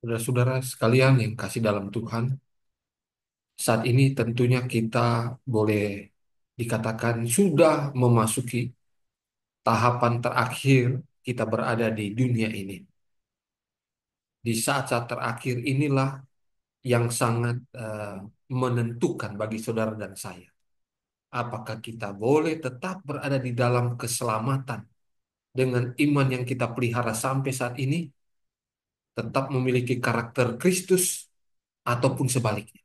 Saudara-saudara sekalian yang kasih dalam Tuhan, saat ini tentunya kita boleh dikatakan sudah memasuki tahapan terakhir kita berada di dunia ini. Di saat-saat terakhir inilah yang sangat menentukan bagi saudara dan saya. Apakah kita boleh tetap berada di dalam keselamatan dengan iman yang kita pelihara sampai saat ini, tetap memiliki karakter Kristus, ataupun sebaliknya.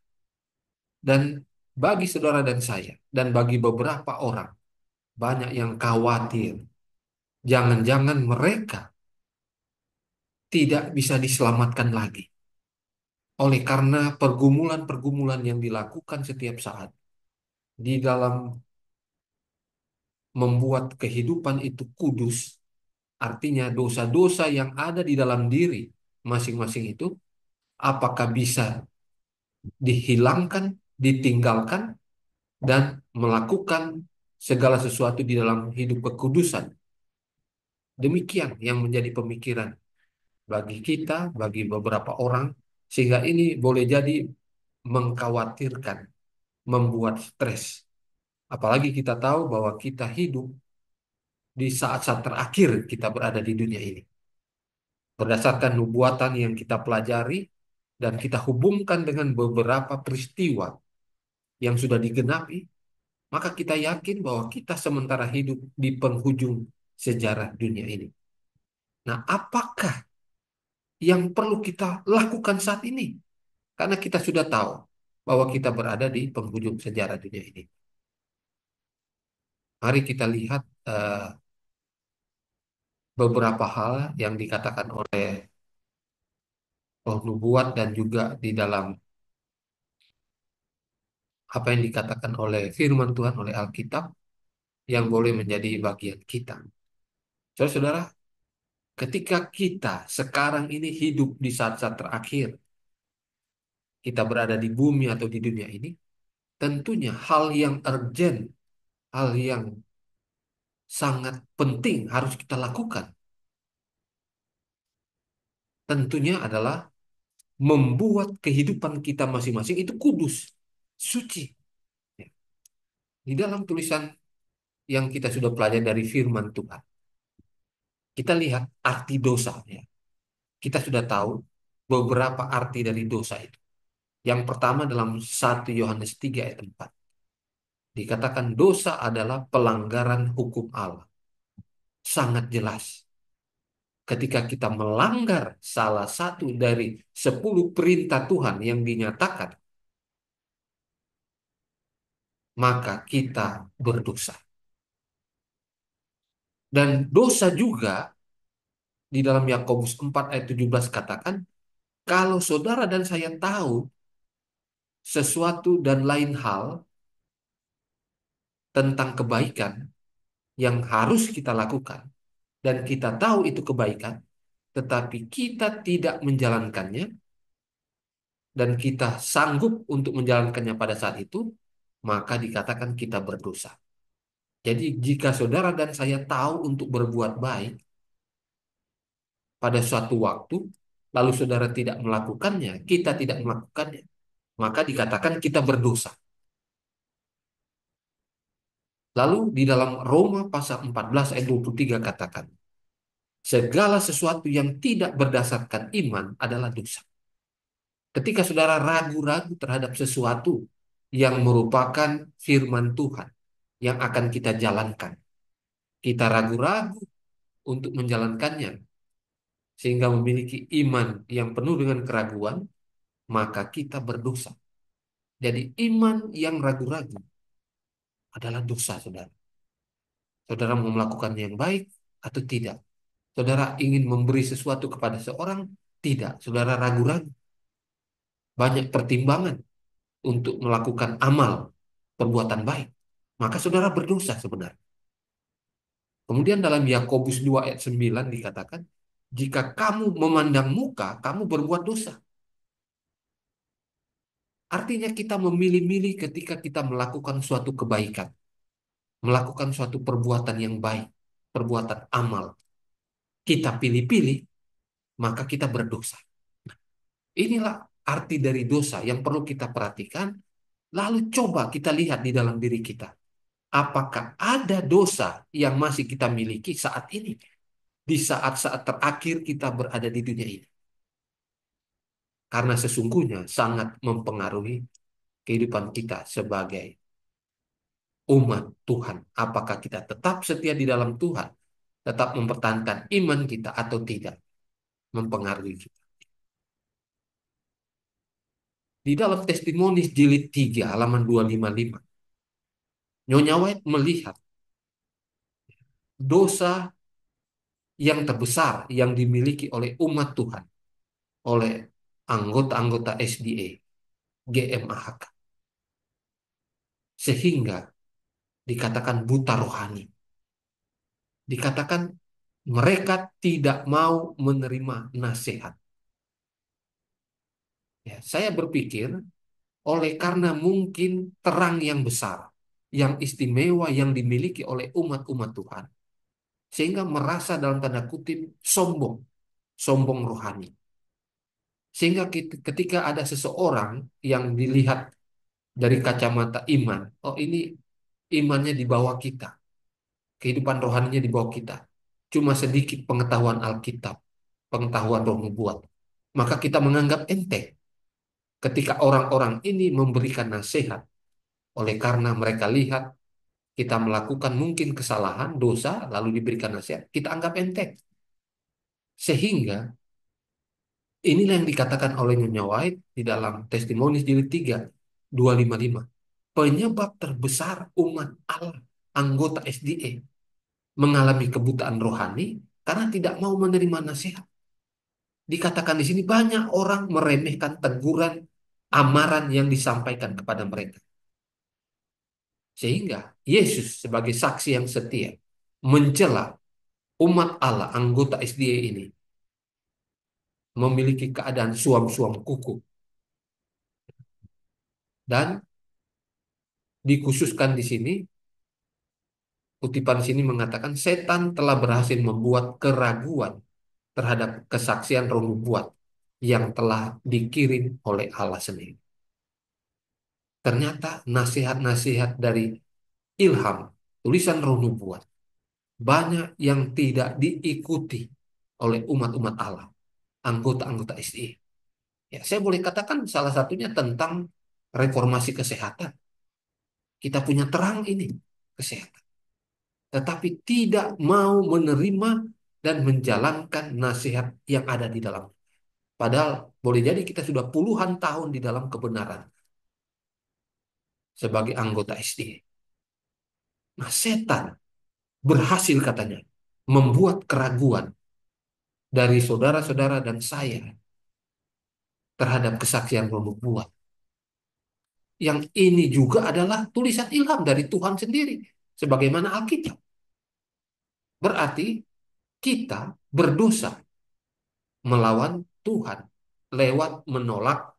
Dan bagi saudara dan saya, dan bagi beberapa orang, banyak yang khawatir. Jangan-jangan mereka tidak bisa diselamatkan lagi. Oleh karena pergumulan-pergumulan yang dilakukan setiap saat di dalam membuat kehidupan itu kudus, artinya dosa-dosa yang ada di dalam diri masing-masing itu, apakah bisa dihilangkan, ditinggalkan, dan melakukan segala sesuatu di dalam hidup kekudusan. Demikian yang menjadi pemikiran bagi kita, bagi beberapa orang, sehingga ini boleh jadi mengkhawatirkan, membuat stres. Apalagi kita tahu bahwa kita hidup di saat-saat terakhir kita berada di dunia ini. Berdasarkan nubuatan yang kita pelajari dan kita hubungkan dengan beberapa peristiwa yang sudah digenapi, maka kita yakin bahwa kita sementara hidup di penghujung sejarah dunia ini. Nah, apakah yang perlu kita lakukan saat ini? Karena kita sudah tahu bahwa kita berada di penghujung sejarah dunia ini. Mari kita lihat beberapa hal yang dikatakan oleh roh nubuat dan juga di dalam apa yang dikatakan oleh firman Tuhan, oleh Alkitab, yang boleh menjadi bagian kita. Saudara-saudara, ketika kita sekarang ini hidup di saat-saat terakhir, kita berada di bumi atau di dunia ini, tentunya hal yang urgent, hal yang sangat penting harus kita lakukan. Tentunya adalah membuat kehidupan kita masing-masing itu kudus, suci. Di dalam tulisan yang kita sudah pelajari dari firman Tuhan, kita lihat arti dosa. Ya. Kita sudah tahu beberapa arti dari dosa itu. Yang pertama dalam 1 Yohanes 3 ayat 4. Dikatakan dosa adalah pelanggaran hukum Allah. Sangat jelas. Ketika kita melanggar salah satu dari 10 perintah Tuhan yang dinyatakan, maka kita berdosa. Dan dosa juga di dalam Yakobus 4 ayat 17 katakan, kalau saudara dan saya tahu sesuatu dan lain hal tentang kebaikan yang harus kita lakukan, dan kita tahu itu kebaikan, tetapi kita tidak menjalankannya, dan kita sanggup untuk menjalankannya pada saat itu, maka dikatakan kita berdosa. Jadi jika saudara dan saya tahu untuk berbuat baik pada suatu waktu, lalu saudara tidak melakukannya, kita tidak melakukannya, maka dikatakan kita berdosa. Lalu di dalam Roma pasal 14 ayat 23 katakan, segala sesuatu yang tidak berdasarkan iman adalah dosa. Ketika saudara ragu-ragu terhadap sesuatu yang merupakan firman Tuhan yang akan kita jalankan, kita ragu-ragu untuk menjalankannya sehingga memiliki iman yang penuh dengan keraguan, maka kita berdosa. Jadi iman yang ragu-ragu adalah dosa, saudara. Saudara mau melakukan yang baik atau tidak? Saudara ingin memberi sesuatu kepada seorang? Tidak. Saudara ragu-ragu. Banyak pertimbangan untuk melakukan amal perbuatan baik. Maka saudara berdosa sebenarnya. Kemudian dalam Yakobus 2 ayat 9 dikatakan, jika kamu memandang muka, kamu berbuat dosa. Artinya kita memilih-milih ketika kita melakukan suatu kebaikan, melakukan suatu perbuatan yang baik, perbuatan amal. Kita pilih-pilih, maka kita berdosa. Inilah arti dari dosa yang perlu kita perhatikan. Lalu coba kita lihat di dalam diri kita. Apakah ada dosa yang masih kita miliki saat ini? Di saat-saat terakhir kita berada di dunia ini. Karena sesungguhnya sangat mempengaruhi kehidupan kita sebagai umat Tuhan. Apakah kita tetap setia di dalam Tuhan? Tetap mempertahankan iman kita atau tidak? Mempengaruhi kita. Di dalam Testimoni jilid 3 halaman 255, Nyonya White melihat dosa yang terbesar yang dimiliki oleh umat Tuhan, oleh anggota-anggota SDA, GMAHK, sehingga dikatakan buta rohani. Dikatakan mereka tidak mau menerima nasihat. Ya, saya berpikir oleh karena mungkin terang yang besar, yang istimewa yang dimiliki oleh umat-umat Tuhan, sehingga merasa dalam tanda kutip sombong, sombong rohani. Sehingga ketika ada seseorang yang dilihat dari kacamata iman, oh ini imannya di bawah kita, kehidupan rohaninya di bawah kita, cuma sedikit pengetahuan Alkitab, pengetahuan roh nubuat, maka kita menganggap enteng ketika orang-orang ini memberikan nasihat oleh karena mereka lihat kita melakukan mungkin kesalahan, dosa, lalu diberikan nasihat, kita anggap enteng. Sehingga inilah yang dikatakan oleh Nyonya White di dalam Testimoni jilid 3, 255. Penyebab terbesar umat Allah, anggota SDA, mengalami kebutaan rohani karena tidak mau menerima nasihat. Dikatakan di sini banyak orang meremehkan teguran, amaran yang disampaikan kepada mereka. Sehingga Yesus sebagai saksi yang setia mencela umat Allah, anggota SDA ini, memiliki keadaan suam-suam kuku. Dan dikhususkan di sini, kutipan sini mengatakan setan telah berhasil membuat keraguan terhadap kesaksian roh nubuat yang telah dikirim oleh Allah sendiri. Ternyata nasihat-nasihat dari ilham, tulisan roh nubuat, banyak yang tidak diikuti oleh umat-umat Allah, anggota-anggota SDA. Ya, saya boleh katakan salah satunya tentang reformasi kesehatan. Kita punya terang ini, kesehatan. Tetapi tidak mau menerima dan menjalankan nasihat yang ada di dalam. Padahal boleh jadi kita sudah puluhan tahun di dalam kebenaran sebagai anggota SDA. Nah, setan berhasil katanya membuat keraguan dari saudara-saudara dan saya terhadap kesaksian roh nubuat. Yang ini juga adalah tulisan ilham dari Tuhan sendiri, sebagaimana Alkitab. Berarti kita berdosa melawan Tuhan lewat menolak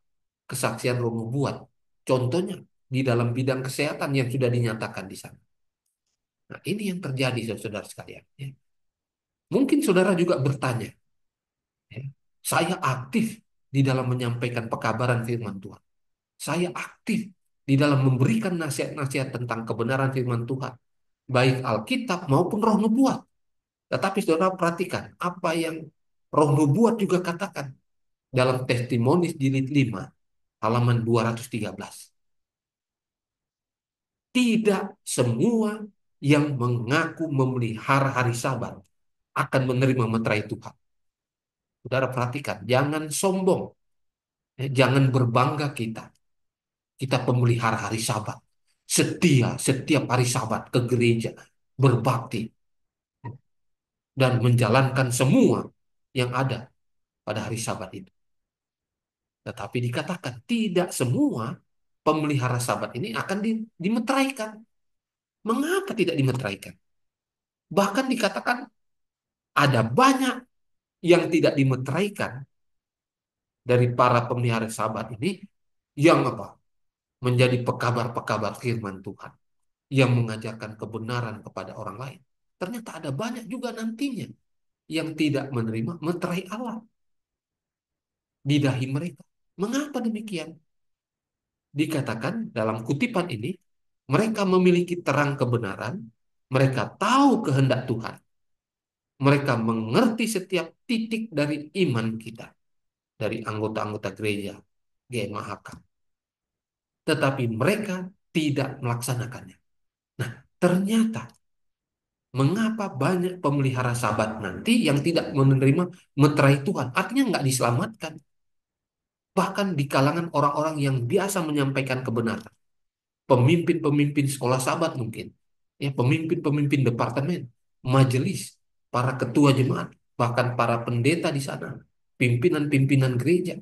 kesaksian roh nubuat. Contohnya di dalam bidang kesehatan yang sudah dinyatakan di sana. Nah, ini yang terjadi saudara sekalian. Ya. Mungkin saudara juga bertanya, ya, saya aktif di dalam menyampaikan pekabaran firman Tuhan. Saya aktif di dalam memberikan nasihat-nasihat tentang kebenaran firman Tuhan, baik Alkitab maupun roh nubuat. Tetapi saudara perhatikan apa yang roh nubuat juga katakan dalam Testimoni jilid 5 halaman 213. Tidak semua yang mengaku memelihara hari Sabat akan menerima meterai Tuhan. Saudara perhatikan, jangan sombong, jangan berbangga kita. Kita pemelihara hari Sabat. Setia setiap hari Sabat ke gereja, berbakti, dan menjalankan semua yang ada pada hari Sabat itu. Tetapi dikatakan tidak semua pemelihara Sabat ini akan dimeteraikan. Mengapa tidak dimeteraikan? Bahkan dikatakan ada banyak yang tidak dimeteraikan dari para pemelihara Sabat ini yang apa? Menjadi pekabar-pekabar firman Tuhan yang mengajarkan kebenaran kepada orang lain. Ternyata ada banyak juga nantinya yang tidak menerima meterai Allah di dahi mereka. Mengapa demikian? Dikatakan dalam kutipan ini, mereka memiliki terang kebenaran, mereka tahu kehendak Tuhan, mereka mengerti setiap titik dari iman kita, dari anggota-anggota gereja, GMAHK. Tetapi mereka tidak melaksanakannya. Nah, ternyata mengapa banyak pemelihara Sabat nanti yang tidak menerima meterai Tuhan? Artinya nggak diselamatkan. Bahkan di kalangan orang-orang yang biasa menyampaikan kebenaran. Pemimpin-pemimpin sekolah Sabat mungkin. Ya, pemimpin-pemimpin departemen, majelis, para ketua jemaat, bahkan para pendeta di sana, pimpinan-pimpinan gereja.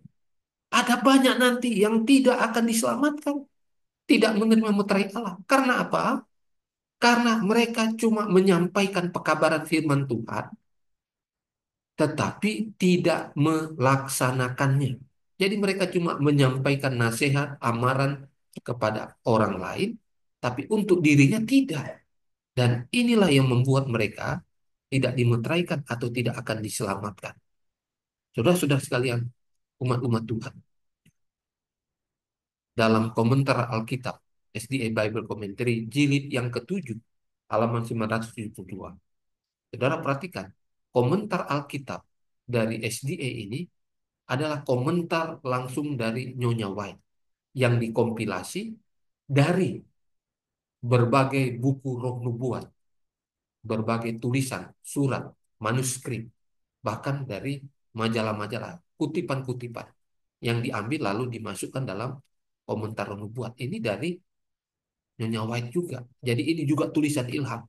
Ada banyak nanti yang tidak akan diselamatkan, tidak menerima meterai Allah. Karena apa? Karena mereka cuma menyampaikan pekabaran firman Tuhan, tetapi tidak melaksanakannya. Jadi mereka cuma menyampaikan nasihat, amaran kepada orang lain, tapi untuk dirinya tidak. Dan inilah yang membuat mereka tidak dimeteraikan atau tidak akan diselamatkan. Saudara-saudara sekalian, umat-umat Tuhan, dalam komentar Alkitab, SDA Bible Commentary, jilid yang ke-7, halaman 972. Saudara perhatikan, komentar Alkitab dari SDA ini adalah komentar langsung dari Nyonya White yang dikompilasi dari berbagai buku roh nubuat, berbagai tulisan, surat, manuskrip, bahkan dari majalah-majalah, kutipan-kutipan yang diambil lalu dimasukkan dalam komentar roh nubuat. Ini dari Nyonya White juga. Jadi ini juga tulisan ilham.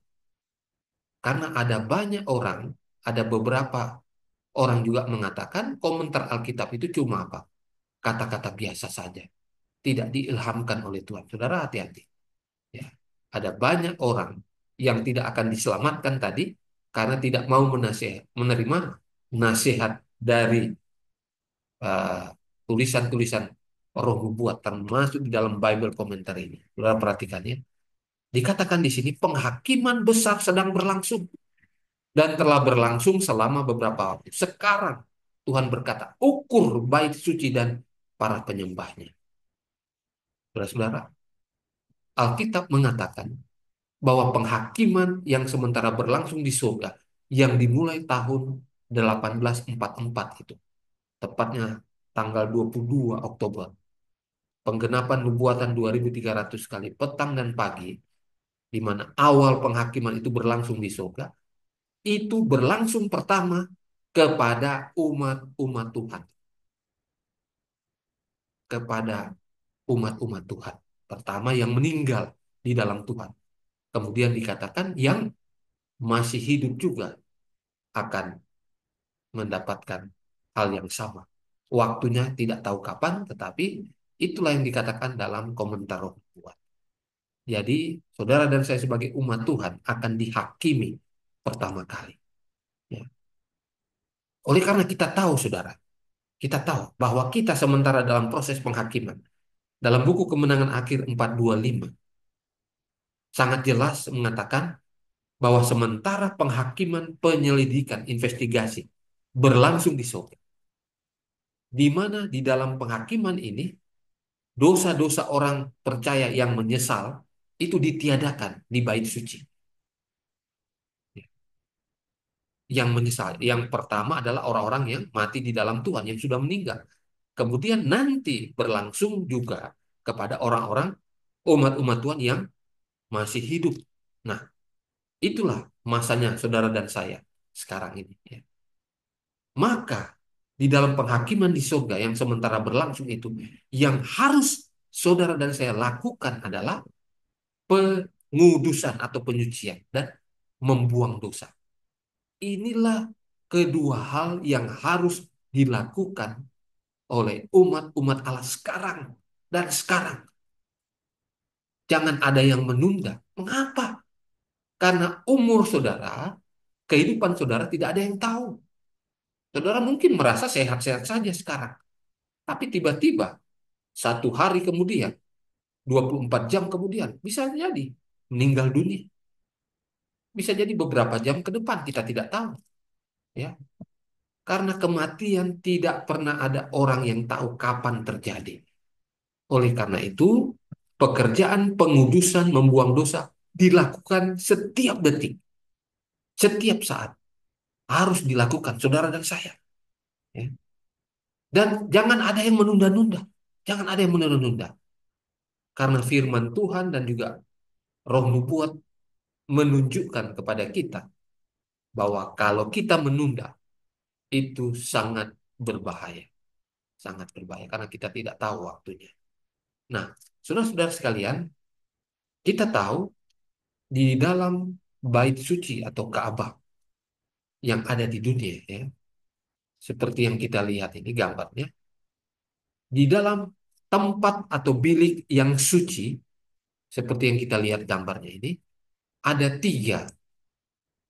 Karena ada banyak orang, ada beberapa orang juga mengatakan komentar Alkitab itu cuma apa? Kata-kata biasa saja, tidak diilhamkan oleh Tuhan. Saudara hati-hati. Ya. Ada banyak orang yang tidak akan diselamatkan tadi karena tidak mau menerima nasihat dari uh, tulisan-tulisan roh nubuat termasuk di dalam Bible komentar ini. Saudara perhatikan ya. Dikatakan di sini penghakiman besar sedang berlangsung dan telah berlangsung selama beberapa waktu. Sekarang Tuhan berkata, ukur bait suci dan para penyembahnya. Saudara-saudara, Alkitab mengatakan bahwa penghakiman yang sementara berlangsung di surga yang dimulai tahun 1844 itu, tepatnya tanggal 22 Oktober, penggenapan nubuatan 2300 kali petang dan pagi, di mana awal penghakiman itu berlangsung di surga, itu berlangsung pertama kepada umat-umat Tuhan, kepada umat-umat Tuhan. Pertama yang meninggal di dalam Tuhan. Kemudian dikatakan yang masih hidup juga akan mendapatkan hal yang sama. Waktunya tidak tahu kapan, tetapi itulah yang dikatakan dalam komentar roh nubuat. Jadi, saudara dan saya sebagai umat Tuhan akan dihakimi pertama kali. Ya. Oleh karena kita tahu, saudara, kita tahu bahwa kita sementara dalam proses penghakiman. Dalam buku Kemenangan Akhir 425, sangat jelas mengatakan bahwa sementara penghakiman, penyelidikan, investigasi berlangsung di surga, di mana di dalam penghakiman ini dosa-dosa orang percaya yang menyesal itu ditiadakan di bait suci. Yang menyesal, yang pertama adalah orang-orang yang mati di dalam Tuhan, yang sudah meninggal. Kemudian nanti berlangsung juga kepada orang-orang umat-umat Tuhan yang masih hidup. Nah, itulah masanya saudara dan saya sekarang ini. Ya. Maka di dalam penghakiman di surga yang sementara berlangsung itu, yang harus saudara dan saya lakukan adalah pengudusan atau penyucian dan membuang dosa. Inilah kedua hal yang harus dilakukan oleh umat-umat Allah sekarang dan sekarang. Jangan ada yang menunda. Mengapa? Karena umur saudara, kehidupan saudara tidak ada yang tahu. Saudara mungkin merasa sehat-sehat saja sekarang. Tapi tiba-tiba satu hari kemudian, 24 jam kemudian, bisa jadi meninggal dunia. Bisa jadi beberapa jam ke depan kita tidak tahu. Ya, Karena kematian tidak pernah ada orang yang tahu kapan terjadi. Oleh karena itu, pekerjaan pengudusan membuang dosa dilakukan setiap detik, setiap saat. Harus dilakukan, saudara dan saya. Ya. Dan jangan ada yang menunda-nunda. Jangan ada yang menunda-nunda. Karena firman Tuhan dan juga roh nubuat menunjukkan kepada kita bahwa kalau kita menunda, itu sangat berbahaya. Sangat berbahaya karena kita tidak tahu waktunya. Nah, saudara-saudara sekalian, kita tahu di dalam bait suci atau Ka'bah yang ada di dunia, ya, seperti yang kita lihat ini gambarnya, di dalam tempat atau bilik yang suci, seperti yang kita lihat gambarnya ini, ada tiga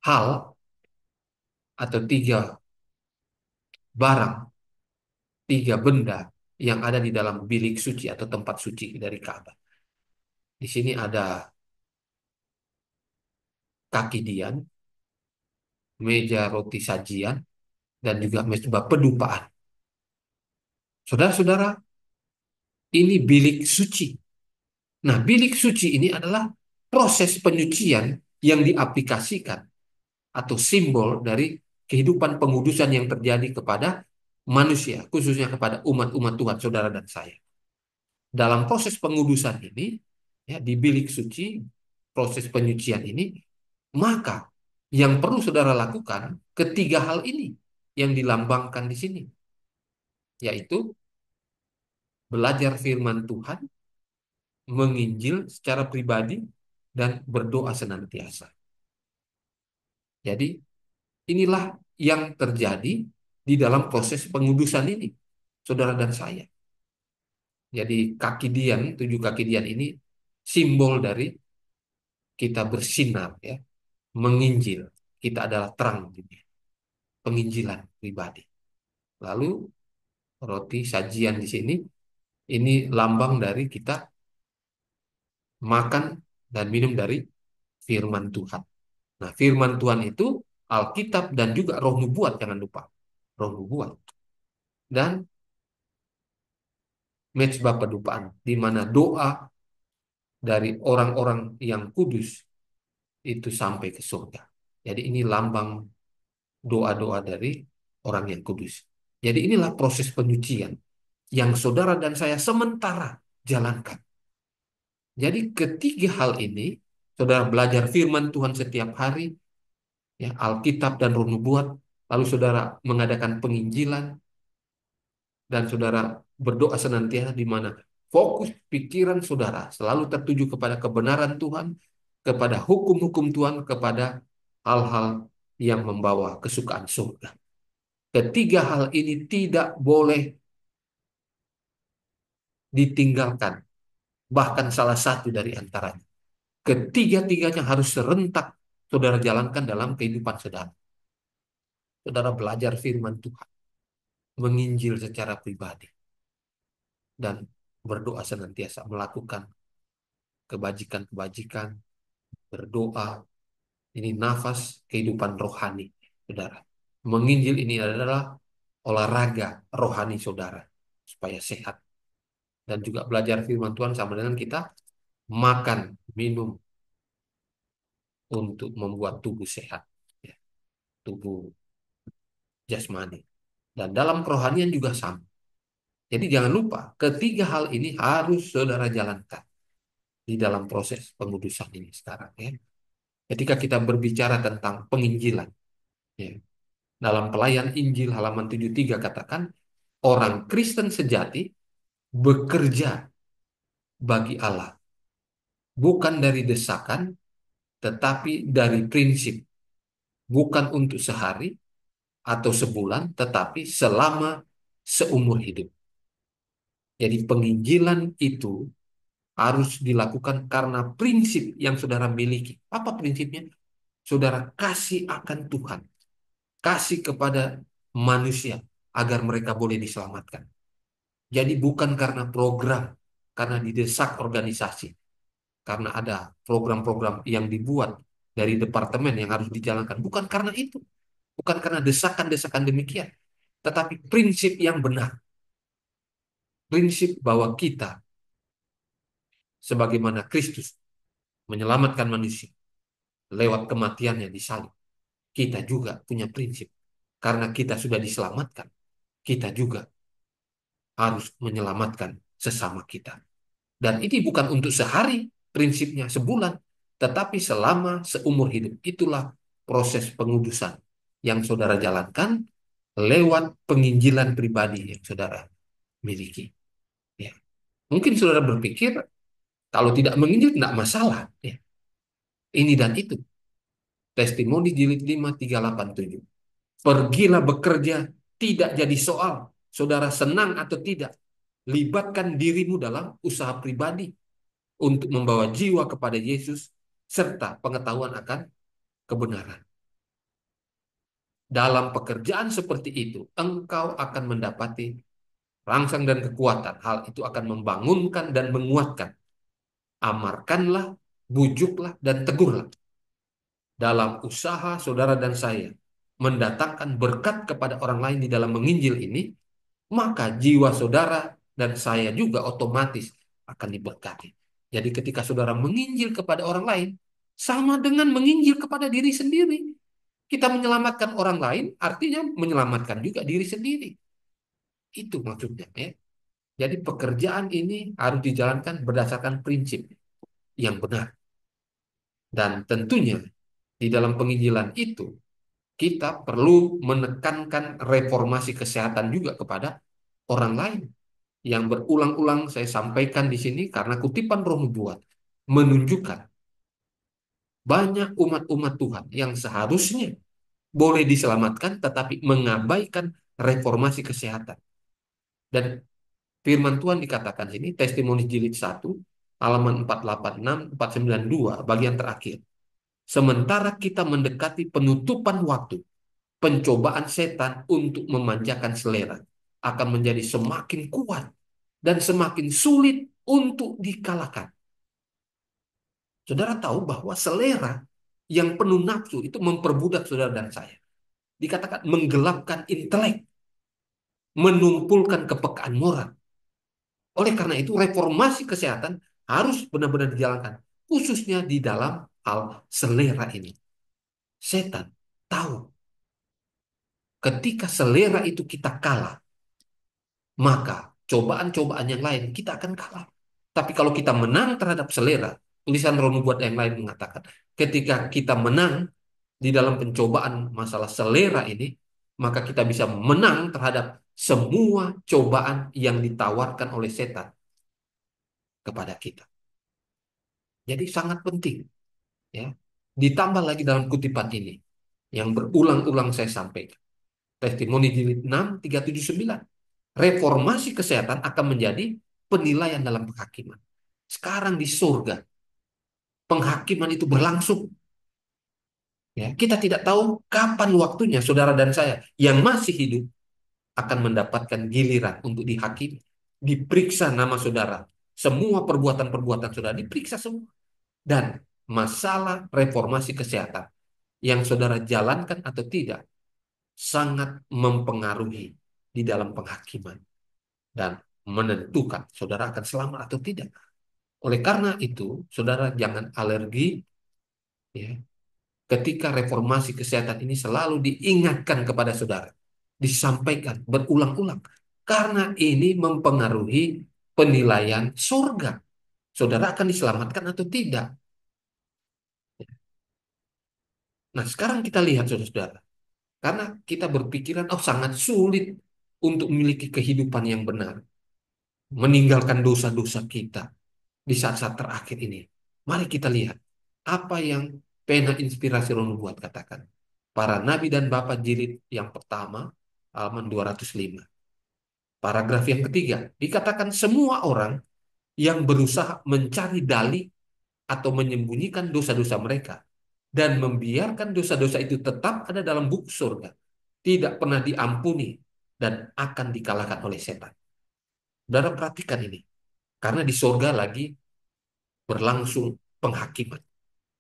hal atau tiga barang, tiga benda yang ada di dalam bilik suci atau tempat suci dari Ka'bah. Di sini ada kaki dian, meja roti sajian, dan juga mezbah pedupaan. Saudara-saudara, ini bilik suci. Nah, bilik suci ini adalah proses penyucian yang diaplikasikan atau simbol dari kehidupan pengudusan yang terjadi kepada manusia, khususnya kepada umat-umat Tuhan, saudara dan saya. Dalam proses pengudusan ini, ya, di bilik suci, proses penyucian ini, maka yang perlu saudara lakukan ketiga hal ini yang dilambangkan di sini, yaitu belajar firman Tuhan, menginjil secara pribadi, dan berdoa senantiasa. Jadi inilah yang terjadi di dalam proses pengudusan ini, saudara dan saya. Jadi kaki dian, tujuh kaki dian ini simbol dari kita bersinar, ya, menginjil. Kita adalah terang dunia, penginjilan pribadi. Lalu roti sajian di sini ini lambang dari kita makan dan minum dari firman Tuhan. Nah, firman Tuhan itu Alkitab dan juga roh nubuat, jangan lupa. Roh nubuat. Dan mezbah pedupaan, di mana doa dari orang-orang yang kudus itu sampai ke surga. Jadi ini lambang doa-doa dari orang yang kudus. Jadi inilah proses penyucian yang saudara dan saya sementara jalankan. Jadi ketiga hal ini, saudara belajar firman Tuhan setiap hari, ya, Alkitab dan Roh Nubuat, lalu saudara mengadakan penginjilan, dan saudara berdoa senantiasa di mana fokus pikiran saudara selalu tertuju kepada kebenaran Tuhan, kepada hukum-hukum Tuhan, kepada hal-hal yang membawa kesukaan surga. Ketiga hal ini tidak boleh ditinggalkan, bahkan salah satu dari antaranya. Ketiga-tiganya harus serentak saudara jalankan dalam kehidupan saudara. Saudara belajar firman Tuhan, menginjil secara pribadi, dan berdoa senantiasa, melakukan kebajikan-kebajikan, berdoa. Ini nafas kehidupan rohani, saudara. Menginjil ini adalah olahraga rohani saudara, supaya sehat. Dan juga belajar firman Tuhan sama dengan kita makan, minum untuk membuat tubuh sehat, ya, tubuh jasmani. Dan dalam kerohanian juga sama. Jadi jangan lupa, ketiga hal ini harus saudara jalankan di dalam proses pengudusan ini sekarang, ya. Ketika kita berbicara tentang penginjilan, ya, dalam pelayan Injil halaman 73 katakan, orang Kristen sejati bekerja bagi Allah, bukan dari desakan, tetapi dari prinsip, bukan untuk sehari atau sebulan, tetapi selama seumur hidup. Jadi penginjilan itu harus dilakukan karena prinsip yang saudara miliki. Apa prinsipnya? Saudara kasih akan Tuhan, kasih kepada manusia agar mereka boleh diselamatkan. Jadi bukan karena program, karena didesak organisasi, karena ada program-program yang dibuat dari departemen yang harus dijalankan. Bukan karena itu, bukan karena desakan-desakan demikian. tetapi prinsip yang benar. Prinsip bahwa kita, sebagaimana Kristus menyelamatkan manusia lewat kematiannya di salib, kita juga punya prinsip. Karena kita sudah diselamatkan, kita juga harus menyelamatkan sesama kita. Dan ini bukan untuk sehari, prinsipnya sebulan, tetapi selama seumur hidup. Itulah proses pengudusan yang saudara jalankan lewat penginjilan pribadi yang saudara miliki. Ya. Mungkin saudara berpikir, kalau tidak menginjil tidak masalah. Ya. Ini dan itu. Testimoni jilid 5, 387. Pergilah bekerja, tidak jadi soal. Saudara senang atau tidak. Libatkan dirimu dalam usaha pribadi untuk membawa jiwa kepada Yesus serta pengetahuan akan kebenaran. Dalam pekerjaan seperti itu, engkau akan mendapati rangsang dan kekuatan. Hal itu akan membangunkan dan menguatkan. Amarkanlah, bujuklah, dan tegurlah. Dalam usaha saudara dan saya mendatangkan berkat kepada orang lain di dalam menginjil ini, maka jiwa saudara dan saya juga otomatis akan diberkati. Jadi ketika saudara menginjil kepada orang lain, sama dengan menginjil kepada diri sendiri. Kita menyelamatkan orang lain, artinya menyelamatkan juga diri sendiri. Itu maksudnya, ya. Jadi pekerjaan ini harus dijalankan berdasarkan prinsip yang benar. Dan tentunya di dalam penginjilan itu, kita perlu menekankan reformasi kesehatan juga kepada orang lain. Yang berulang-ulang saya sampaikan di sini karena kutipan Roh Nubuat menunjukkan banyak umat-umat Tuhan yang seharusnya boleh diselamatkan tetapi mengabaikan reformasi kesehatan. Dan firman Tuhan dikatakan sini, testimoni jilid 1, halaman 486, 492, bagian terakhir. Sementara kita mendekati penutupan waktu, pencobaan setan untuk memanjakan selera akan menjadi semakin kuat dan semakin sulit untuk dikalahkan. Saudara tahu bahwa selera yang penuh nafsu itu memperbudak saudara dan saya. Dikatakan menggelapkan intelek, menumpulkan kepekaan moral. Oleh karena itu, reformasi kesehatan harus benar-benar dijalankan, khususnya di dalam hal selera ini. Setan tahu ketika selera itu kita kalah, maka cobaan-cobaan yang lain kita akan kalah. Tapi kalau kita menang terhadap selera, tulisan Roh Nubuat yang lain mengatakan, ketika kita menang di dalam pencobaan masalah selera ini, maka kita bisa menang terhadap semua cobaan yang ditawarkan oleh setan kepada kita. Jadi sangat penting, ya. Ditambah lagi dalam kutipan ini yang berulang-ulang saya sampaikan. Testimoni jilid 6, 379. Reformasi kesehatan akan menjadi penilaian dalam penghakiman. Sekarang di surga, penghakiman itu berlangsung. Ya, kita tidak tahu kapan waktunya saudara dan saya yang masih hidup akan mendapatkan giliran untuk dihakimi. Diperiksa nama saudara. Semua perbuatan-perbuatan saudara diperiksa semua. Dan masalah reformasi kesehatan yang saudara jalankan atau tidak sangat mempengaruhi di dalam penghakiman dan menentukan saudara akan selamat atau tidak. Oleh karena itu, saudara jangan alergi, ya, ketika reformasi kesehatan ini selalu diingatkan kepada saudara, disampaikan berulang-ulang, karena ini mempengaruhi penilaian surga. Saudara akan diselamatkan atau tidak. Nah, sekarang kita lihat saudara-saudara, karena kita berpikiran, oh sangat sulit untuk memiliki kehidupan yang benar, meninggalkan dosa-dosa kita di saat-saat terakhir ini. Mari kita lihat apa yang pena inspirasi Roh Nubuat katakan. Para nabi dan bapa jilid yang pertama, halaman 205. Paragraf yang ketiga, dikatakan semua orang yang berusaha mencari dalih atau menyembunyikan dosa-dosa mereka dan membiarkan dosa-dosa itu tetap ada dalam buku surga, tidak pernah diampuni dan akan dikalahkan oleh setan. Saudara perhatikan ini, karena di surga lagi berlangsung penghakiman.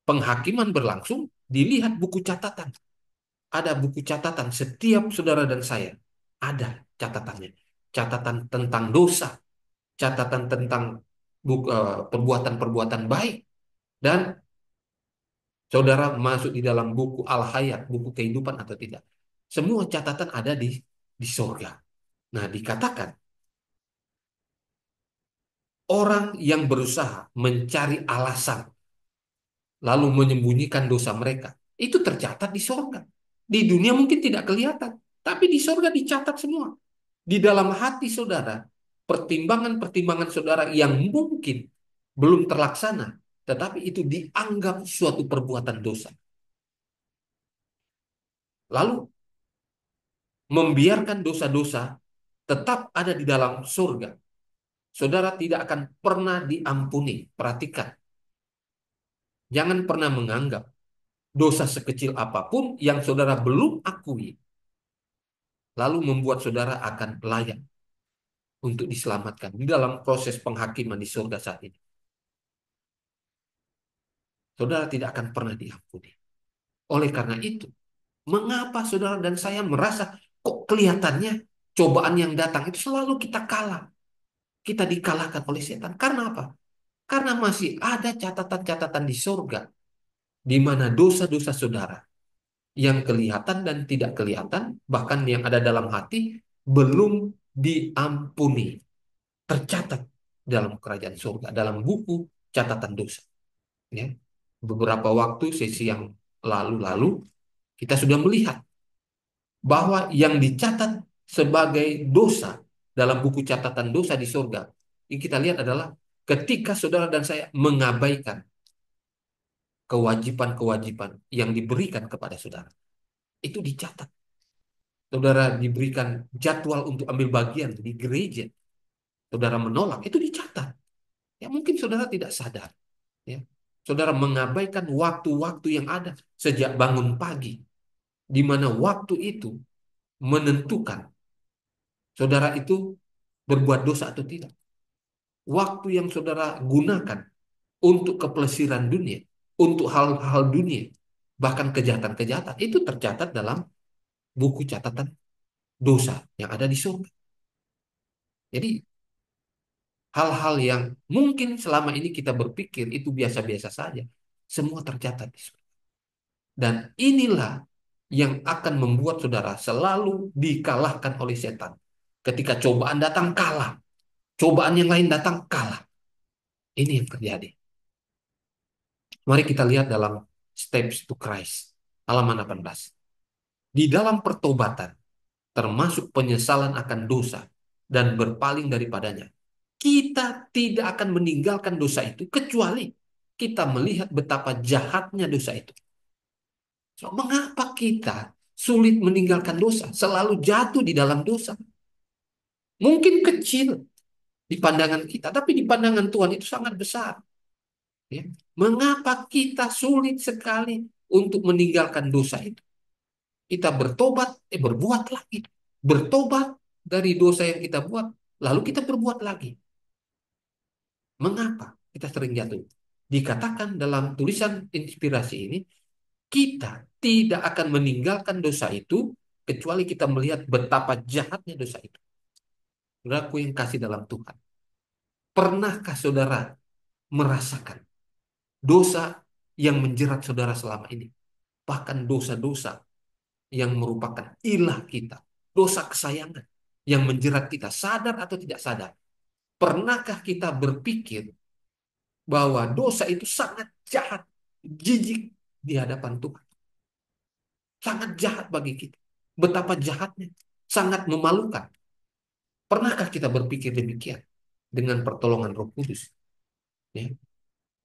Penghakiman berlangsung, dilihat buku catatan. Ada buku catatan setiap saudara dan saya. ada catatannya. Catatan tentang dosa, catatan tentang perbuatan-perbuatan baik, dan saudara masuk di dalam buku Al-Hayat, buku kehidupan atau tidak. Semua catatan ada di surga. Nah, dikatakan orang yang berusaha mencari alasan lalu menyembunyikan dosa mereka, itu tercatat di surga. Di dunia mungkin tidak kelihatan, tapi di surga dicatat semua. Di dalam hati saudara, pertimbangan-pertimbangan saudara yang mungkin belum terlaksana, tetapi itu dianggap suatu perbuatan dosa. Lalu membiarkan dosa-dosa tetap ada di dalam surga. Saudara tidak akan pernah diampuni. Perhatikan, jangan pernah menganggap dosa sekecil apapun yang saudara belum akui, lalu membuat saudara akan layak untuk diselamatkan di dalam proses penghakiman di surga saat ini. Saudara tidak akan pernah diampuni. Oleh karena itu, mengapa saudara dan saya merasa kok kelihatannya cobaan yang datang itu selalu kita kalah. Kita dikalahkan oleh setan. Karena apa? Karena masih ada catatan-catatan di surga di mana dosa-dosa saudara yang kelihatan dan tidak kelihatan, bahkan yang ada dalam hati, belum diampuni. Tercatat dalam kerajaan surga, dalam buku catatan dosa. Ya. Beberapa waktu sesi yang lalu-lalu, kita sudah melihat bahwa yang dicatat sebagai dosa dalam buku catatan dosa di surga, yang kita lihat adalah ketika saudara dan saya mengabaikan kewajiban-kewajiban yang diberikan kepada saudara. Itu dicatat. Saudara diberikan jadwal untuk ambil bagian di gereja. Saudara menolak, itu dicatat. Ya mungkin saudara tidak sadar. Ya. Saudara mengabaikan waktu-waktu yang ada sejak bangun pagi. Di mana waktu itu menentukan saudara itu berbuat dosa atau tidak. Waktu yang saudara gunakan untuk kepelesiran dunia, untuk hal-hal dunia, bahkan kejahatan-kejahatan, itu tercatat dalam buku catatan dosa yang ada di surga. Jadi hal-hal yang mungkin selama ini kita berpikir itu biasa-biasa saja, semua tercatat di surga. Dan inilah yang akan membuat saudara selalu dikalahkan oleh setan. Ketika cobaan datang kalah, cobaan yang lain datang kalah. Ini yang terjadi. Mari kita lihat dalam Steps to Christ, halaman 18. Di dalam pertobatan, termasuk penyesalan akan dosa dan berpaling daripadanya, kita tidak akan meninggalkan dosa itu kecuali kita melihat betapa jahatnya dosa itu. So, mengapa kita sulit meninggalkan dosa? Selalu jatuh di dalam dosa. Mungkin kecil di pandangan kita, tapi di pandangan Tuhan itu sangat besar. Ya. Mengapa kita sulit sekali untuk meninggalkan dosa itu? Kita bertobat, berbuat lagi. Bertobat dari dosa yang kita buat, lalu kita berbuat lagi. Mengapa kita sering jatuh? Dikatakan dalam tulisan inspirasi ini, kita tidak akan meninggalkan dosa itu kecuali kita melihat betapa jahatnya dosa itu. Saudaraku yang kasih dalam Tuhan, pernahkah saudara merasakan dosa yang menjerat saudara selama ini? Bahkan dosa-dosa yang merupakan ilah kita, dosa kesayangan yang menjerat kita, sadar atau tidak sadar. Pernahkah kita berpikir bahwa dosa itu sangat jahat, jijik di hadapan Tuhan? Sangat jahat bagi kita. Betapa jahatnya, sangat memalukan. Pernahkah kita berpikir demikian dengan pertolongan Roh Kudus? Ya.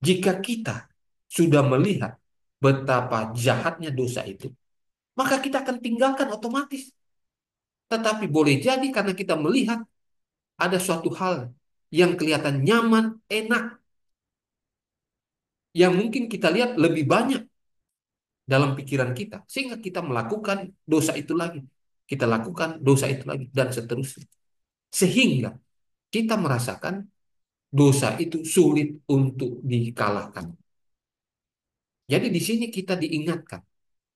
Jika kita sudah melihat betapa jahatnya dosa itu, maka kita akan tinggalkan otomatis. Tetapi boleh jadi karena kita melihat ada suatu hal yang kelihatan nyaman, enak, yang mungkin kita lihat lebih banyak dalam pikiran kita, sehingga kita melakukan dosa itu lagi. Kita lakukan dosa itu lagi, dan seterusnya. Sehingga kita merasakan dosa itu sulit untuk dikalahkan. Jadi di sini kita diingatkan,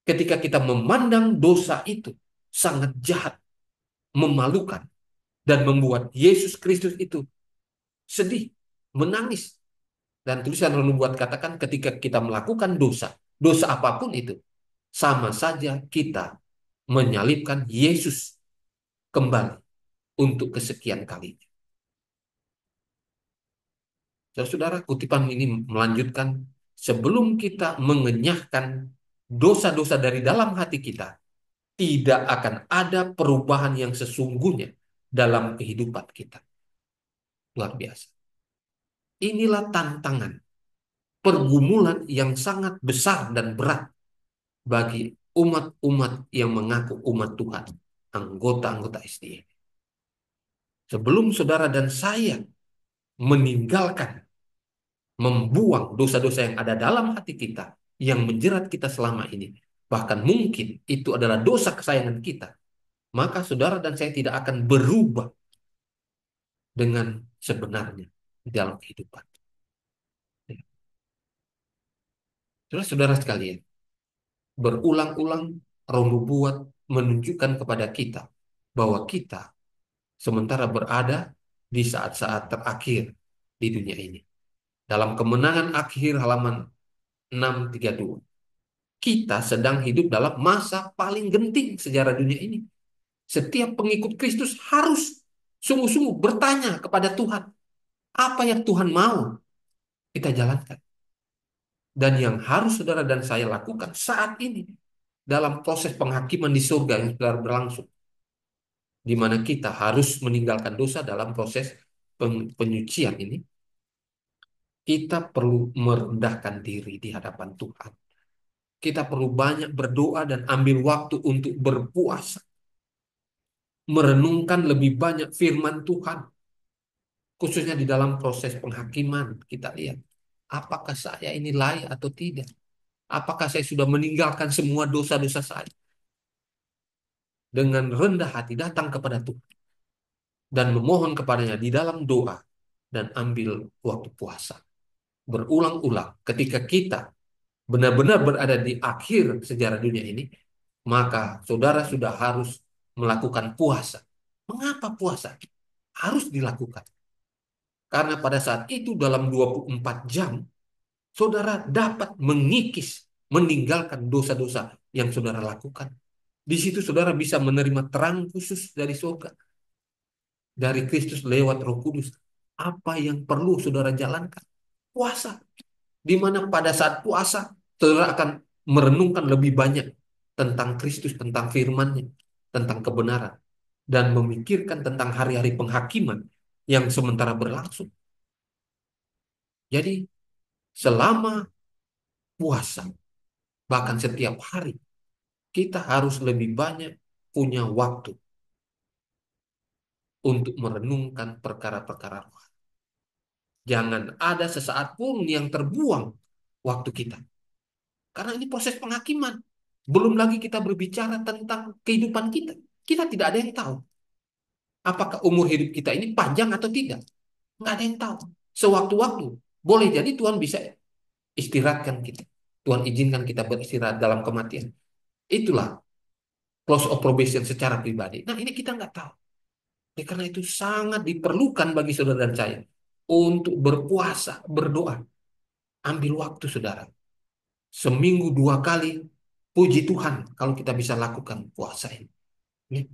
ketika kita memandang dosa itu sangat jahat, memalukan dan membuat Yesus Kristus itu sedih, menangis. Dan tulisan membuat katakan ketika kita melakukan dosa, dosa apapun itu, sama saja kita menyalibkan Yesus kembali untuk kesekian kalinya. Saudara, kutipan ini melanjutkan, sebelum kita mengenyahkan dosa-dosa dari dalam hati kita, tidak akan ada perubahan yang sesungguhnya dalam kehidupan kita. Luar biasa. Inilah tantangan, pergumulan yang sangat besar dan berat bagi umat-umat yang mengaku umat Tuhan, anggota-anggota SDA. Sebelum saudara dan saya meninggalkan, membuang dosa-dosa yang ada dalam hati kita, yang menjerat kita selama ini, bahkan mungkin itu adalah dosa kesayangan kita, maka saudara dan saya tidak akan berubah dengan sebenarnya di dalam kehidupan. Saudara-saudara sekalian, berulang-ulang Roh Nubuat menunjukkan kepada kita bahwa kita sementara berada di saat-saat terakhir di dunia ini. Dalam Kemenangan Akhir halaman 632, kita sedang hidup dalam masa paling genting sejarah dunia ini. Setiap pengikut Kristus harus sungguh-sungguh bertanya kepada Tuhan, apa yang Tuhan mau kita jalankan. Dan yang harus saudara dan saya lakukan saat ini dalam proses penghakiman di surga yang sudah berlangsung, di mana kita harus meninggalkan dosa dalam proses penyucian ini, kita perlu merendahkan diri di hadapan Tuhan. Kita perlu banyak berdoa dan ambil waktu untuk berpuasa, merenungkan lebih banyak firman Tuhan, khususnya di dalam proses penghakiman. Kita lihat, apakah saya ini layak atau tidak? Apakah saya sudah meninggalkan semua dosa-dosa saya? Dengan rendah hati datang kepada Tuhan dan memohon kepadanya di dalam doa dan ambil waktu puasa. Berulang-ulang ketika kita benar-benar berada di akhir sejarah dunia ini, maka saudara sudah harus melakukan puasa. Mengapa puasa? Harus dilakukan. Karena pada saat itu dalam 24 jam, saudara dapat mengikis, meninggalkan dosa-dosa yang saudara lakukan. Di situ saudara bisa menerima terang khusus dari surga, dari Kristus lewat Roh Kudus. Apa yang perlu saudara jalankan? Puasa. Di mana pada saat puasa, saudara akan merenungkan lebih banyak tentang Kristus, tentang firman-Nya, tentang kebenaran, dan memikirkan tentang hari-hari penghakiman yang sementara berlangsung. Jadi, selama puasa, bahkan setiap hari, kita harus lebih banyak punya waktu untuk merenungkan perkara-perkara roh. Jangan ada sesaat pun yang terbuang waktu kita. Karena ini proses penghakiman. Belum lagi kita berbicara tentang kehidupan kita. Kita tidak ada yang tahu. Apakah umur hidup kita ini panjang atau tidak? Nggak ada yang tahu. Sewaktu-waktu. Boleh jadi Tuhan bisa istirahatkan kita. Tuhan izinkan kita beristirahat dalam kematian. Itulah close of probation secara pribadi. Nah ini kita nggak tahu. Karena itu sangat diperlukan bagi saudara dan saya untuk berpuasa, berdoa. Ambil waktu saudara. Seminggu 2 kali, puji Tuhan kalau kita bisa lakukan puasa ini. Ya,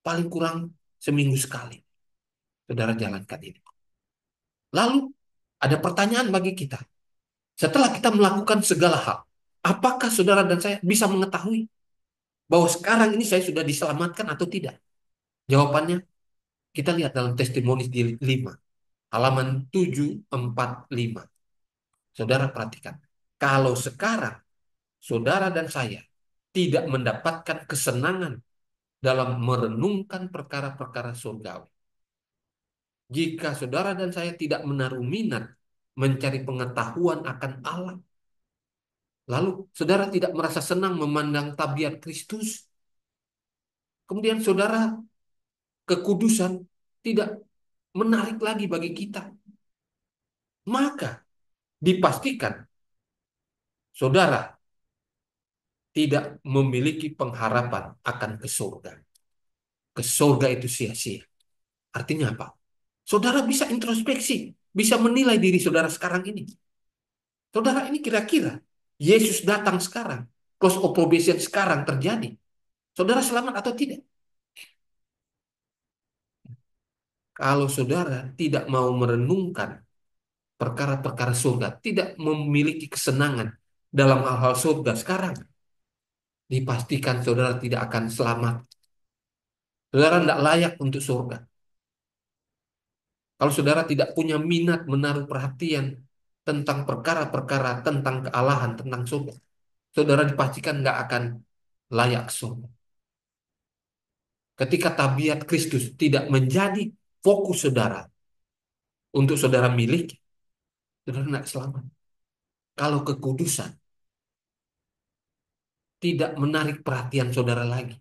paling kurang seminggu sekali. Saudara jalankan ini. Lalu ada pertanyaan bagi kita. Setelah kita melakukan segala hal, apakah saudara dan saya bisa mengetahui bahwa sekarang ini saya sudah diselamatkan atau tidak? Jawabannya kita lihat dalam testimoni di 5, halaman 745. Saudara perhatikan. Kalau sekarang saudara dan saya tidak mendapatkan kesenangan dalam merenungkan perkara-perkara surgawi, jika saudara dan saya tidak menaruh minat mencari pengetahuan akan Allah, lalu saudara tidak merasa senang memandang tabiat Kristus, kemudian saudara kekudusan tidak menarik lagi bagi kita, maka dipastikan saudara tidak memiliki pengharapan akan ke surga. ke surga itu sia-sia. Artinya apa? Saudara bisa introspeksi, bisa menilai diri saudara sekarang ini. Saudara ini kira-kira Yesus datang sekarang, close of probation sekarang terjadi. Saudara selamat atau tidak? Kalau saudara tidak mau merenungkan perkara-perkara surga, tidak memiliki kesenangan dalam hal-hal surga sekarang, dipastikan saudara tidak akan selamat. Saudara tidak layak untuk surga. Kalau saudara tidak punya minat menaruh perhatian tentang perkara-perkara, tentang kealahan, tentang surga, saudara dipastikan nggak akan layak ke surga. Ketika tabiat Kristus tidak menjadi fokus saudara untuk saudara miliki, saudara tidak selamat. Kalau kekudusan tidak menarik perhatian saudara lagi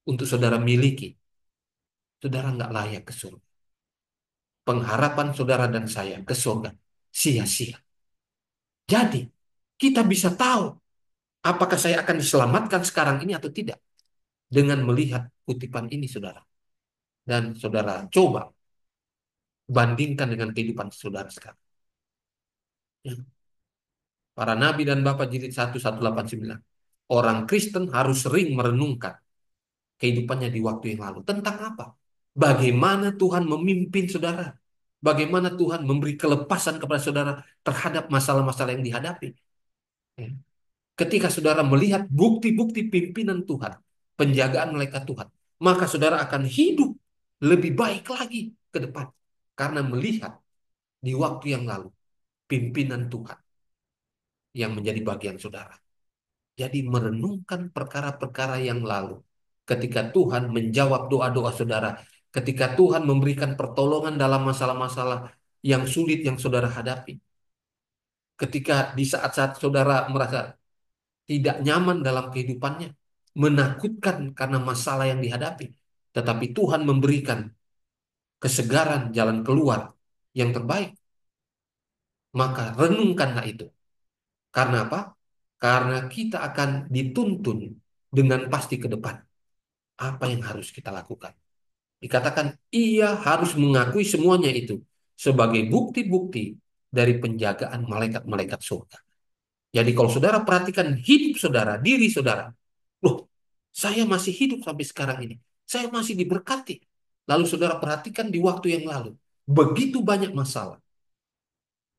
untuk saudara miliki, saudara nggak layak ke surga. Pengharapan saudara dan saya ke surga sia-sia. Jadi, kita bisa tahu apakah saya akan diselamatkan sekarang ini atau tidak dengan melihat kutipan ini, saudara. Dan saudara coba bandingkan dengan kehidupan saudara sekarang. Ya. Para nabi dan bapak jilid 1189. Orang Kristen harus sering merenungkan kehidupannya di waktu yang lalu. Tentang apa? Bagaimana Tuhan memimpin saudara? Bagaimana Tuhan memberi kelepasan kepada saudara terhadap masalah-masalah yang dihadapi? Ya. Ketika saudara melihat bukti-bukti pimpinan Tuhan, penjagaan malaikat Tuhan, maka saudara akan hidup lebih baik lagi ke depan. Karena melihat di waktu yang lalu, pimpinan Tuhan yang menjadi bagian saudara. Jadi merenungkan perkara-perkara yang lalu. Ketika Tuhan menjawab doa-doa saudara. Ketika Tuhan memberikan pertolongan dalam masalah-masalah yang sulit yang saudara hadapi. Ketika di saat-saat saudara merasa tidak nyaman dalam kehidupannya, menakutkan karena masalah yang dihadapi, tetapi Tuhan memberikan kesegaran jalan keluar yang terbaik, maka renungkanlah itu. Karena apa? Karena kita akan dituntun dengan pasti ke depan. Apa yang harus kita lakukan? Dikatakan ia harus mengakui semuanya itu sebagai bukti-bukti dari penjagaan malaikat-malaikat surga. Jadi kalau saudara perhatikan hidup saudara, diri saudara, loh, saya masih hidup sampai sekarang ini. Saya masih diberkati. Lalu saudara perhatikan di waktu yang lalu. Begitu banyak masalah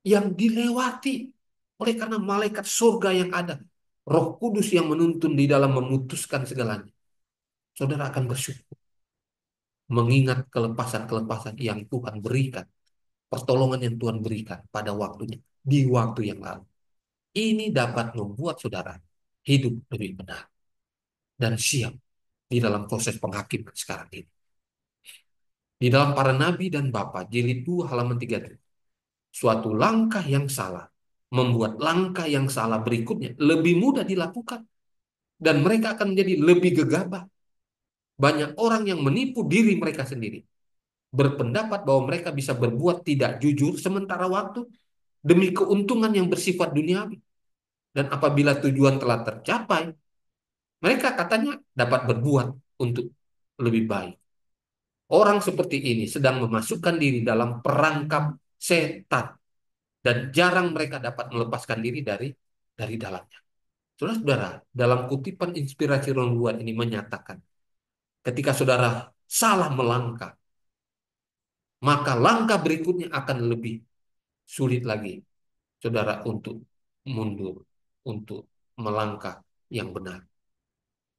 yang dilewati oleh karena malaikat surga yang ada. Roh Kudus yang menuntun di dalam memutuskan segalanya. Saudara akan bersyukur. Mengingat kelepasan-kelepasan yang Tuhan berikan. Pertolongan yang Tuhan berikan pada waktunya. Di waktu yang lalu. Ini dapat membuat saudara hidup lebih benar. Dan siap di dalam proses penghakiman sekarang ini. Di dalam para nabi dan bapa, jilid 2 halaman 33. Suatu langkah yang salah membuat langkah yang salah berikutnya lebih mudah dilakukan. Dan mereka akan menjadi lebih gegabah. Banyak orang yang menipu diri mereka sendiri. Berpendapat bahwa mereka bisa berbuat tidak jujur sementara waktu demi keuntungan yang bersifat duniawi. Dan apabila tujuan telah tercapai, mereka katanya dapat berbuat untuk lebih baik. Orang seperti ini sedang memasukkan diri dalam perangkap setan dan jarang mereka dapat melepaskan diri dari dalamnya. Saudara-saudara, dalam kutipan inspirasi Roh Nubuat ini menyatakan, ketika saudara salah melangkah, maka langkah berikutnya akan lebih sulit lagi, saudara, untuk mundur, untuk melangkah yang benar.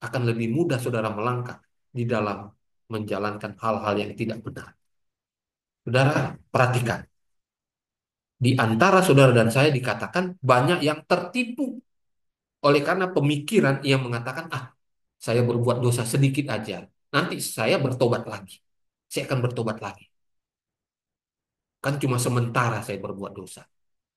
Akan lebih mudah saudara melangkah di dalam menjalankan hal-hal yang tidak benar. Saudara, perhatikan. Di antara saudara dan saya dikatakan banyak yang tertipu oleh karena pemikiran yang mengatakan, saya berbuat dosa sedikit aja. Nanti saya bertobat lagi. Saya akan bertobat lagi. Kan cuma sementara saya berbuat dosa.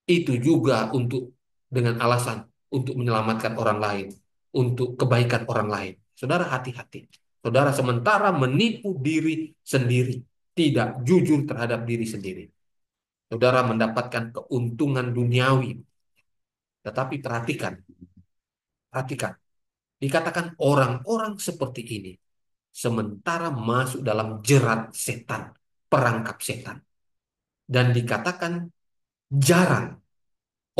Itu juga untuk dengan alasan untuk menyelamatkan orang lain. Untuk kebaikan orang lain. Saudara hati-hati. Saudara sementara menipu diri sendiri. Tidak jujur terhadap diri sendiri. Saudara mendapatkan keuntungan duniawi. Tetapi perhatikan. Perhatikan. Dikatakan orang-orang seperti ini sementara masuk dalam jerat setan, perangkap setan. Dan dikatakan jarang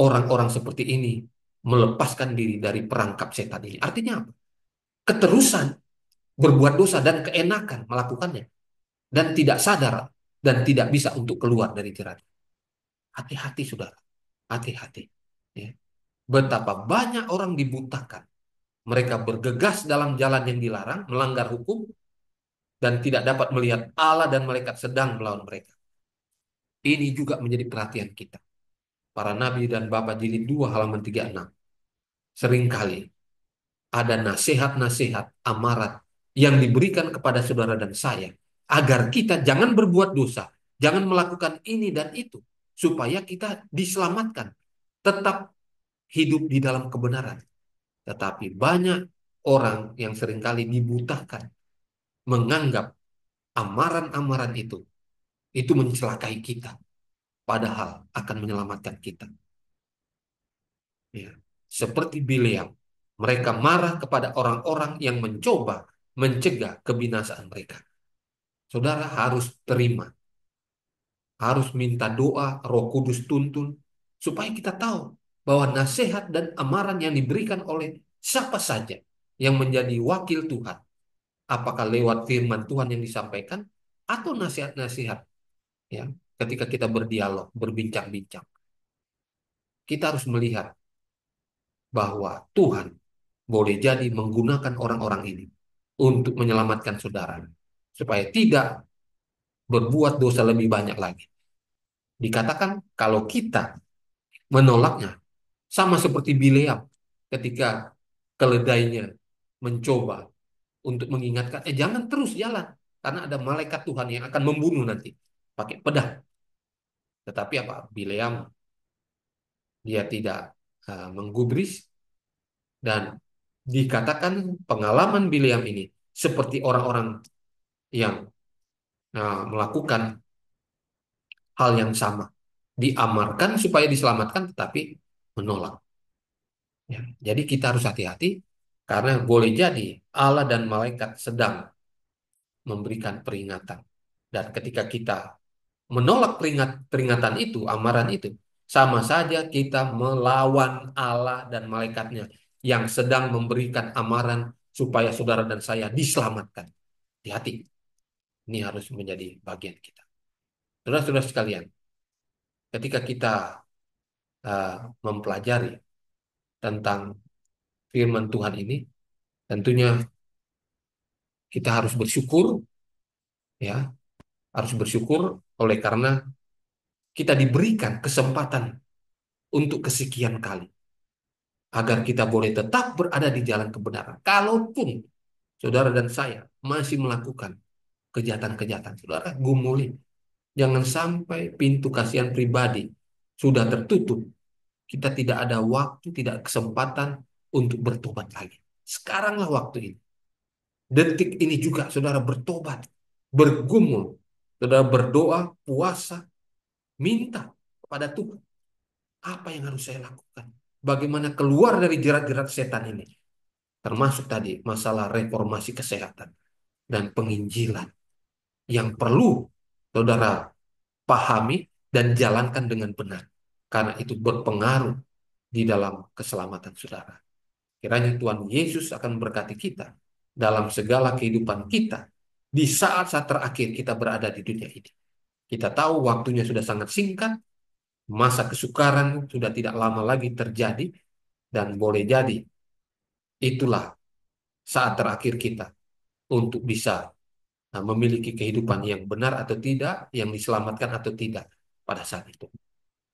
orang-orang seperti ini melepaskan diri dari perangkap setan ini. Artinya apa? Keterusan berbuat dosa dan keenakan melakukannya dan tidak sadar dan tidak bisa untuk keluar dari jerat. Hati-hati saudara, hati-hati. Ya. Betapa banyak orang dibutakan. Mereka bergegas dalam jalan yang dilarang, melanggar hukum, dan tidak dapat melihat Allah dan malaikat sedang melawan mereka. Ini juga menjadi perhatian kita. Para nabi dan bapa jilid 2 halaman 36. Seringkali ada nasihat-nasihat amarat yang diberikan kepada saudara dan saya agar kita jangan berbuat dosa, jangan melakukan ini dan itu, supaya kita diselamatkan, tetap hidup di dalam kebenaran. Tetapi banyak orang yang seringkali dibutakan, menganggap amaran-amaran itu mencelakai kita, padahal akan menyelamatkan kita. Ya. Seperti Bileam, mereka marah kepada orang-orang yang mencoba mencegah kebinasaan mereka. Saudara harus terima, harus minta doa, Roh Kudus tuntun, supaya kita tahu bahwa nasihat dan amaran yang diberikan oleh siapa saja yang menjadi wakil Tuhan, apakah lewat firman Tuhan yang disampaikan atau nasihat-nasihat, ya, ketika kita berdialog, berbincang-bincang, kita harus melihat bahwa Tuhan boleh jadi menggunakan orang-orang ini untuk menyelamatkan saudara, supaya tidak berbuat dosa lebih banyak lagi. Dikatakan kalau kita menolaknya, sama seperti Bileam ketika keledainya mencoba untuk mengingatkan, jangan terus jalan, karena ada malaikat Tuhan yang akan membunuh nanti pakai pedang. Tetapi apa? Bileam, dia tidak menggubris, dan dikatakan pengalaman Bileam ini seperti orang-orang yang melakukan hal yang sama. Diamarkan supaya diselamatkan, tetapi menolak. Ya, jadi kita harus hati-hati, karena boleh jadi Allah dan malaikat sedang memberikan peringatan. Dan ketika kita menolak peringatan itu, amaran itu, sama saja kita melawan Allah dan malaikatnya yang sedang memberikan amaran supaya saudara dan saya diselamatkan. Hati-hati, ini harus menjadi bagian kita. Saudara-saudara sekalian, ketika kita mempelajari tentang firman Tuhan ini, tentunya kita harus bersyukur, ya, harus bersyukur oleh karena kita diberikan kesempatan untuk kesekian kali agar kita boleh tetap berada di jalan kebenaran. Kalaupun saudara dan saya masih melakukan kejahatan-kejahatan, saudara gumuli. Jangan sampai pintu kasihan pribadi sudah tertutup. Kita tidak ada waktu, tidak kesempatan untuk bertobat lagi. Sekaranglah waktu ini. Detik ini juga saudara bertobat, bergumul, saudara berdoa, puasa, minta kepada Tuhan. Apa yang harus saya lakukan? Bagaimana keluar dari jerat-jerat setan ini? Termasuk tadi masalah reformasi kesehatan dan penginjilan yang perlu saudara pahami dan jalankan dengan benar. Karena itu berpengaruh di dalam keselamatan saudara. Kiranya Tuhan Yesus akan memberkati kita dalam segala kehidupan kita di saat-saat terakhir kita berada di dunia ini. Kita tahu waktunya sudah sangat singkat, masa kesukaran sudah tidak lama lagi terjadi, dan boleh jadi itulah saat terakhir kita untuk bisa memiliki kehidupan yang benar atau tidak, yang diselamatkan atau tidak pada saat itu.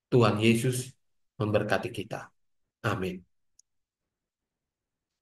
Tuhan Yesus memberkati kita. Amin.